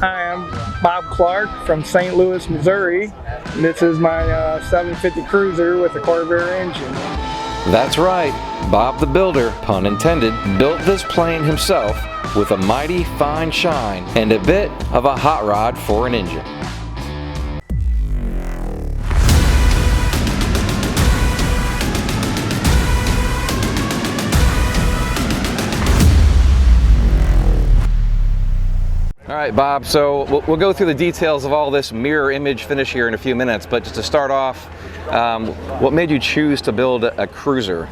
Hi, I'm Bob Clark from St. Louis, Missouri. And this is my 750 Cruzer with a Corvair engine. That's right, Bob the Builder, pun intended, built this plane himself with a mighty fine shine and a bit of a hot rod for an engine. All right, Bob, so we'll go through the details of all this mirror image finish here in a few minutes, but just to start off, what made you choose to build a Cruzer?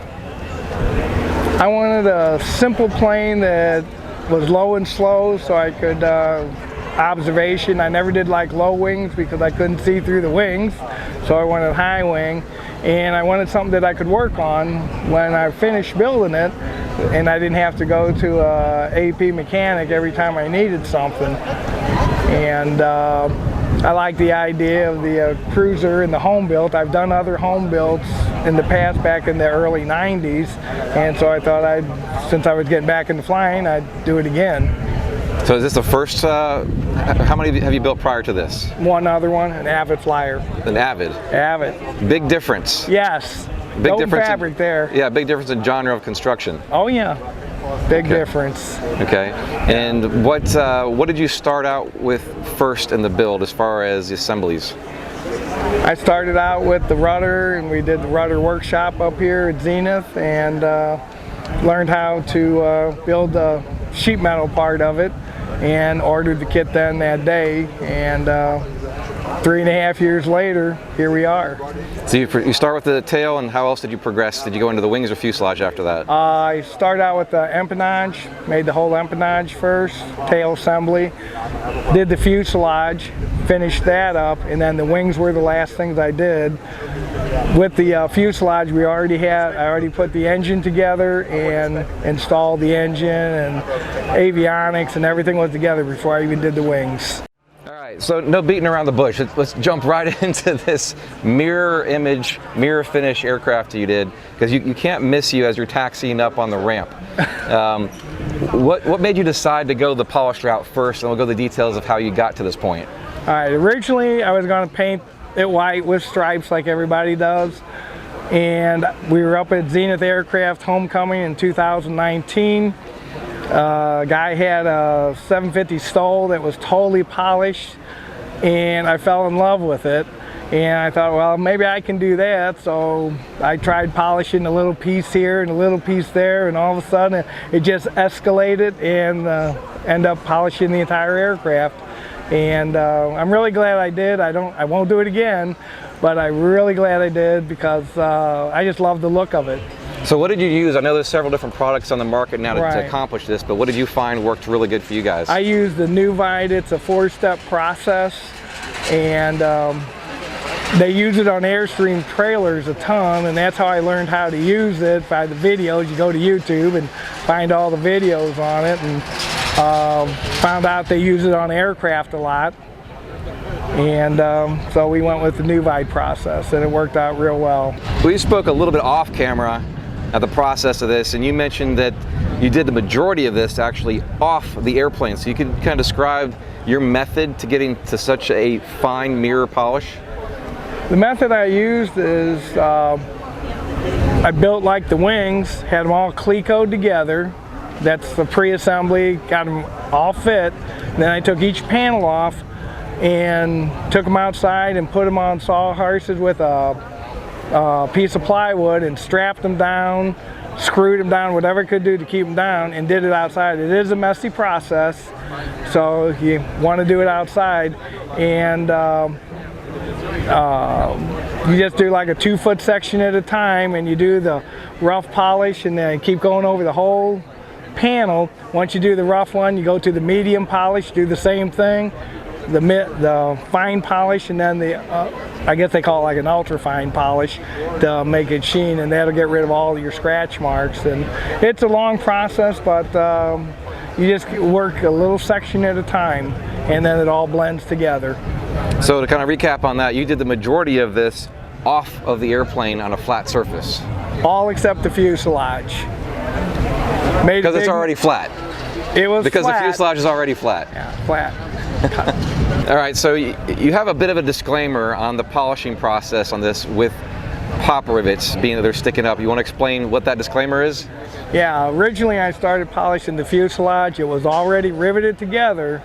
I wanted a simple plane that was low and slow so I could observation. I never did like low wings because I couldn't see through the wings, so I wanted high wing, and I wanted something that I could work on when I finished building it, and I didn't have to go to a AP mechanic every time I needed something. And I like the idea of the Cruzer and the home built. I've done other home builds in the past, back in the early 90s, and so I thought since I was getting back into flying, I'd do it again. So is this the first, how many have you built prior to this? One other one, an Avid Flyer. An Avid? Avid. Big difference. Yes. Big no difference fabric there. Yeah, big difference in genre of construction. Oh yeah, big difference. Okay, and what did you start out with first in the build as far as the assemblies? I started out with the rudder, and we did the rudder workshop up here at Zenith, and learned how to build the sheet metal part of it, and ordered the kit then that day, and 3.5 years later, here we are. So you start with the tail, and how else did you progress? Did you go into the wings or fuselage after that? I started out with the empennage, made the whole empennage first, tail assembly, did the fuselage, finished that up, and then the wings were the last things I did. With the fuselage, I already put the engine together and installed the engine, and Avionics and everything was together before I even did the wings. So no beating around the bush. Let's jump right into this mirror image, mirror finish aircraft you did, because you can't miss you as you're taxiing up on the ramp. What made you decide to go the polished route first, and we'll go to the details of how you got to this point. All right, originally I was going to paint it white with stripes like everybody does, and we were up at Zenith Aircraft Homecoming in 2019. Guy had a 750 Stoll that was totally polished, and I fell in love with it, and I thought, well, maybe I can do that. So I tried polishing a little piece here and a little piece there, and all of a sudden it just escalated, and ended up polishing the entire aircraft. And I'm really glad I did. I won't do it again, but I'm really glad I did, because I just love the look of it. So what did you use? I know there's several different products on the market now to accomplish this, but what did you find worked really good for you guys? I used the Nuvite. It's a 4-step process, and they use it on Airstream trailers a ton, and that's how I learned how to use it, by the videos. You go to YouTube and find all the videos on it, and found out they use it on aircraft a lot. And so we went with the Nuvite process, and it worked out real well. We spoke a little bit off camera at the process of this, and you mentioned that you did the majority of this actually off the airplane. So you could kind of describe your method to getting to such a fine mirror polish? The method I used is I built like the wings, had them all clecoed together. That's the pre-assembly, got them all fit. Then I took each panel off and took them outside and put them on saw horses with a piece of plywood, and strapped them down, screwed them down, whatever I could do to keep them down, and did it outside. It is a messy process, so you want to do it outside, and you just do like a 2-foot section at a time, and you do the rough polish, and then keep going over the whole panel. Once you do the rough one, you go to the medium polish, do the same thing, the fine polish, and then the I guess they call it like an ultra fine polish to make it sheen, and that'll get rid of all your scratch marks. And it's a long process, but you just work a little section at a time, and then it all blends together. So to kind of recap on that, you did the majority of this off of the airplane on a flat surface. All except the fuselage. Because it's already flat. It was because flat. the fuselage is already flat. Yeah, flat. All right, so you have a bit of a disclaimer on the polishing process on this with pop rivets being that they're sticking up. You want to explain what that disclaimer is? Yeah, originally I started polishing the fuselage. It was already riveted together,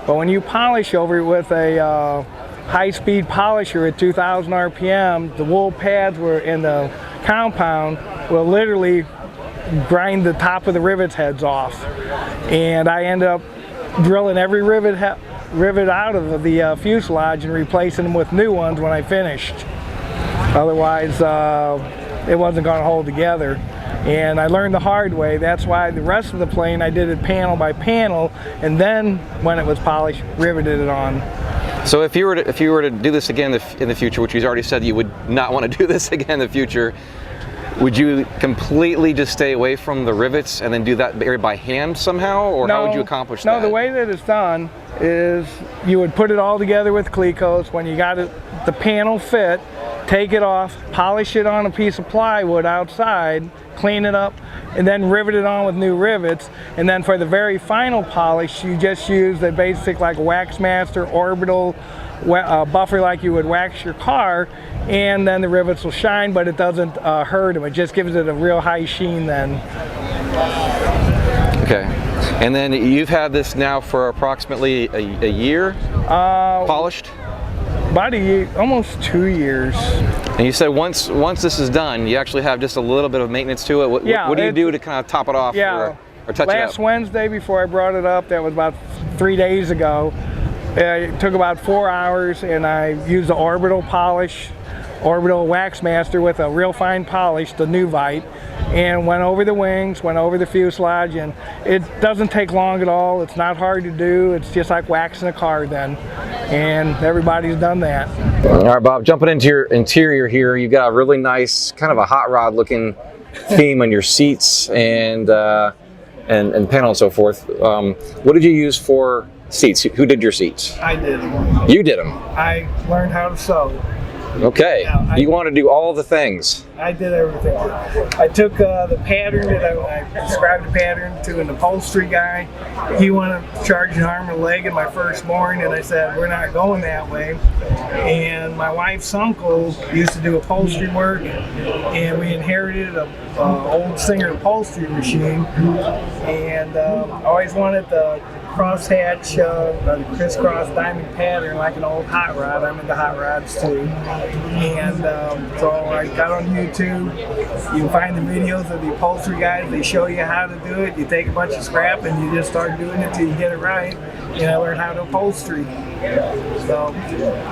but when you polish over it with a high-speed polisher at 2,000 RPM, the wool pads were in the compound will literally grind the top of the rivet heads off. And I ended up drilling every rivet out of the fuselage and replacing them with new ones when I finished. Otherwise, it wasn't going to hold together. And I learned the hard way. That's why the rest of the plane I did it panel by panel, and then when it was polished, riveted it on. So if you were to do this again in the future, which you've already said you would not want to do this again in the future, would you completely just stay away from the rivets and then do that by hand somehow, or how would you accomplish that? No, the way that it's done is you would put it all together with Clecos. When you got it, the panel fit, take it off, polish it on a piece of plywood outside, clean it up, and then rivet it on with new rivets. And then for the very final polish, you just use the basic like Wax Master orbital buffer like you would wax your car, and then the rivets will shine, but it doesn't hurt them. It just gives it a real high sheen then. Okay. And then you've had this now for approximately a year polished? About a year, almost 2 years. And you said once this is done, you actually have just a little bit of maintenance to it. What do you do to kind of top it off or touch it up? Last Wednesday before I brought it up, that was about 3 days ago, it took about 4 hours, and I used the orbital Wax Master with a real fine polish, the new Vite, and went over the wings, went over the fuselage, and it doesn't take long at all. It's not hard to do. It's just like waxing a car then, and everybody's done that. All right, Bob, jumping into your interior here, you've got a really nice kind of a hot rod looking theme on your seats and panel and so forth. What did you use for seats? Who did your seats? I did them. You did them? I learned how to sew. Okay, yeah, you want to do all the things. I did everything. I took the pattern that I described the pattern to an upholstery guy. He wanted to charge an arm and a leg in my first morning, and I said, we're not going that way. And my wife's uncle used to do upholstery work, and we inherited an old Singer upholstery machine, and I always wanted the crosshatch, crisscross diamond pattern like an old hot rod. I'm into hot rods too. And so I got on YouTube. You can find the videos of the upholstery guys. They show you how to do it. You take a bunch of scrap and you just start doing it till you get it right. And I learned how to upholstery. So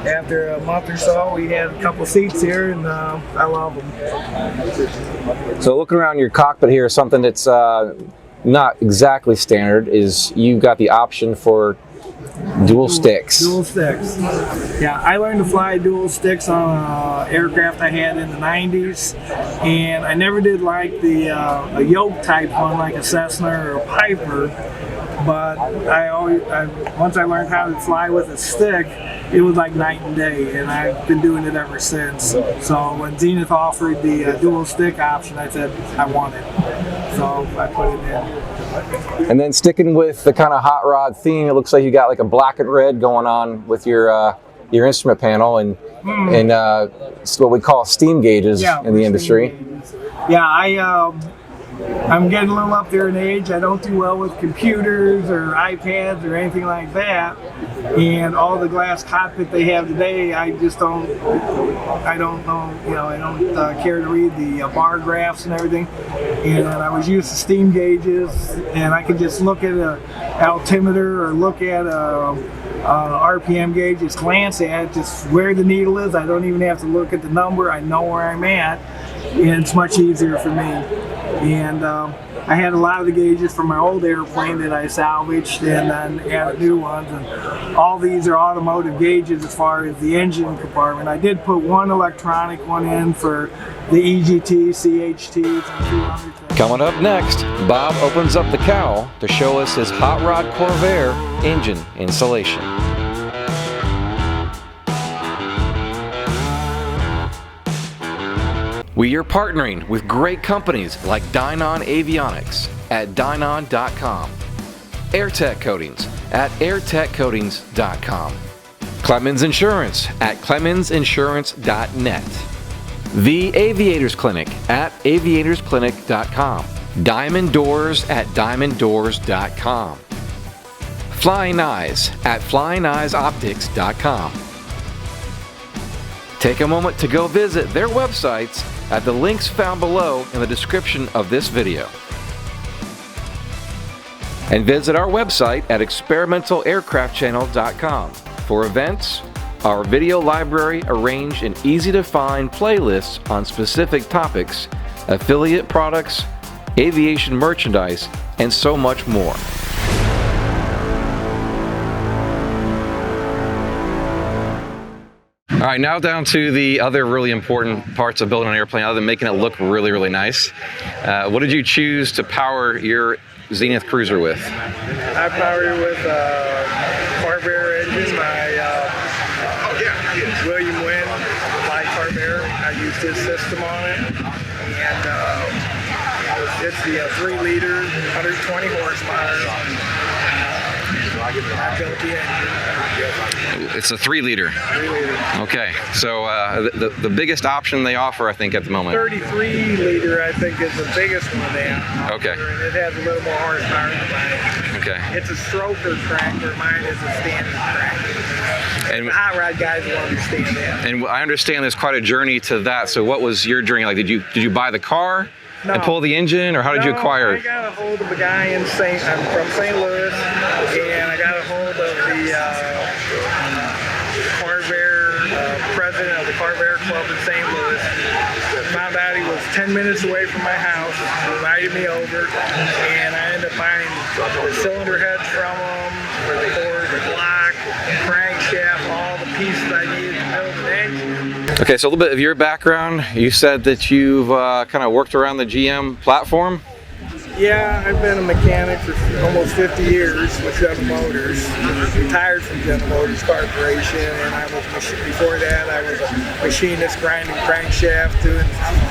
after a month or so, we had a couple seats here, and I love them. So looking around your cockpit here, something that's not exactly standard is you've got the option for dual sticks. Dual sticks. Yeah, I learned to fly dual sticks on an aircraft I had in the 90s, and I never did like the a yoke type one like a Cessna or a Piper, but once I learned how to fly with a stick, it was like night and day, and I've been doing it ever since. So when Zenith offered the dual stick option, I said I want it. So I put it in. And then sticking with the kind of hot rod theme, it looks like you got like a black and red going on with your instrument panel, and it's what we call steam gauges in the industry. Yeah, I'm getting a little up there in age. I don't do well with computers or iPads or anything like that. And all the glass cockpit they have today, I don't care to read the bar graphs and everything. And I was used to steam gauges, and I could just look at an altimeter or look at a RPM gauge, just glance at it, just where the needle is. I don't even have to look at the number. I know where I'm at, and it's much easier for me. And I had a lot of the gauges from my old airplane that I salvaged and then added new ones. And all these are automotive gauges as far as the engine compartment. I did put one electronic one in for the EGT, CHTs, and 200 things. Coming up next, Bob opens up the cowl to show us his hot rod Corvair engine installation. We are partnering with great companies like Dynon Avionics at Dynon.com, Airtech Coatings at airtechcoatings.com. Clemens Insurance at clemensinsurance.net. The Aviators Clinic at aviatorsclinic.com. Diamond Doors at diamonddoors.com. Flying Eyes at flyingeyesoptics.com. Take a moment to go visit their websites at the links found below in the description of this video. And visit our website at experimentalaircraftchannel.com for events, our video library arranged in easy-to-find playlists on specific topics, affiliate products, aviation merchandise, and so much more. All right, now down to the other really important parts of building an airplane, other than making it look really, really nice. What did you choose to power your Zenith Cruzer with? I powered it with Corvair engine. My William Wynn by Corvair. I used his system on it, and it's the 3-liter, 120 horsepower. I built the engine. It's a 3-liter. 3-liter. Okay, so the biggest option they offer, I think, at the moment. 33-liter, I think, is the biggest one they have. Okay. And it has a little more horsepower than mine. Okay. It's a stroker crank, where mine is a standard crank. And the hot rod guys will understand that. And I understand there's quite a journey to that. So what was your journey like? Did you buy the car and pull the engine, or how did you acquire it? I got a hold of a guy I'm from St. Louis, and I got a hold of the Corvair, president of the Corvair Club in St. Louis. Found out he was 10 minutes away from my house, invited me over, and I ended up buying the cylinder heads from him, the block, crankshaft, all the pieces I needed to build an engine. Okay, so a little bit of your background. You said that you've kind of worked around the GM platform. Yeah, I've been a mechanic for almost 50 years with General Motors. Retired from General Motors Corporation, and before that I was a machinist grinding crankshaft, doing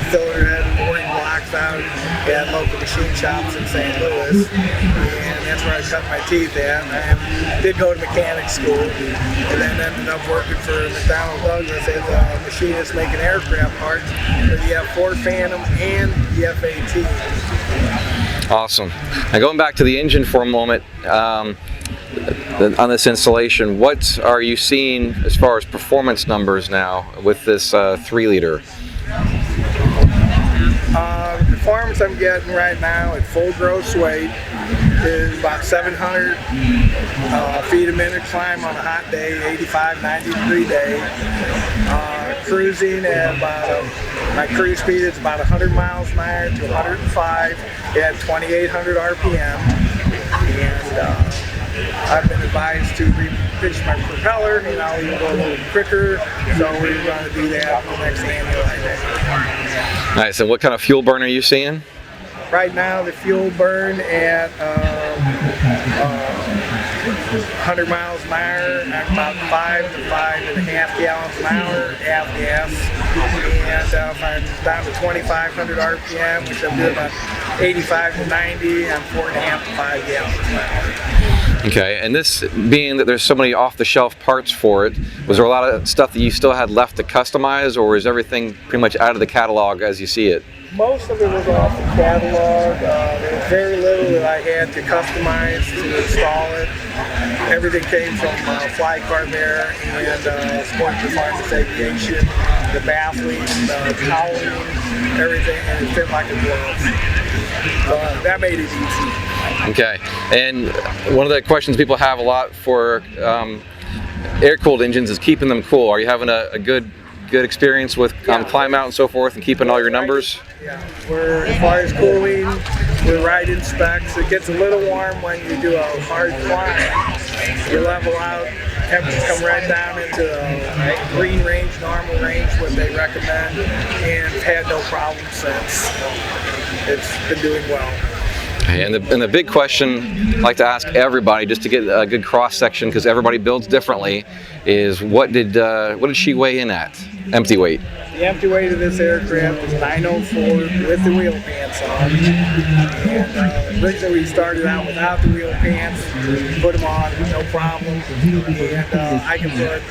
cylinder head and boring blocks out at local machine shops in St. Louis, and that's where I cut my teeth at. I did go to mechanic school, and then ended up working for McDonnell Douglas as a machinist making aircraft parts for the F4 Phantom and the F-18. Awesome. Now going back to the engine for a moment, on this installation, what are you seeing as far as performance numbers now with this 3-liter? The performance I'm getting right now at full gross weight is about 700 feet a minute climb on a hot day, 85, 90 degree day. Cruising at about, my cruise speed is about 100 miles an hour to 105 at 2,800 RPM. And I've been advised to repitch my propeller, and I'll even go a little quicker, so we're going to do that for the next annual day. Nice, and what kind of fuel burn are you seeing? Right now the fuel burn at 100 miles an hour, at about 5 to 5.5 gallons an hour, half gas. And if I'm down to 2,500 RPM, which I'm doing about 85 to 90, I'm 4.5 to 5 gallons an hour. Okay, and this being that there's so many off-the-shelf parts for it, was there a lot of stuff that you still had left to customize, or is everything pretty much out of the catalog as you see it? Most of it was off the catalog. There was very little that I had to customize to install it. Everything came from Fly Corvair and Sport Performance Aviation, the baffling, the cowling, everything, and it fit like a glove. That made it easy. Okay, and one of the questions people have a lot for air-cooled engines is keeping them cool. Are you having a good experience with climb out and so forth, and keeping all your numbers? Yeah, as far as cooling, we're right in specs. It gets a little warm when you do a hard climb. You level out, temperatures come right down into the green range, normal range, what they recommend, and had no problems since. It's been doing well. And the big question I like to ask everybody, just to get a good cross section, because everybody builds differently, is what did she weigh in at, empty weight? the empty weight of this aircraft is 904 with the wheel pants on. And originally we started out without the wheel pants, put them on, no problem. And I can put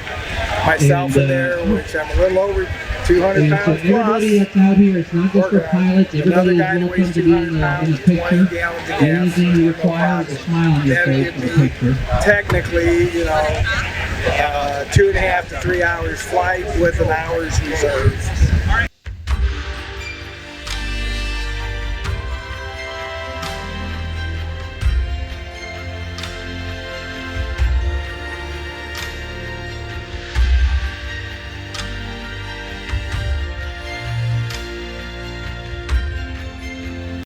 myself in there, which I'm a little over 200 pounds plus. Everybody that's out here, it's not just for pilots. Another Everybody guy is that welcome weighs to be in 200 pounds, the picture. 20 gallons of gas. The only thing you require is a smile on your face in the picture. Technically, you know, 2.5 to 3 hours flight with an hour's reserve.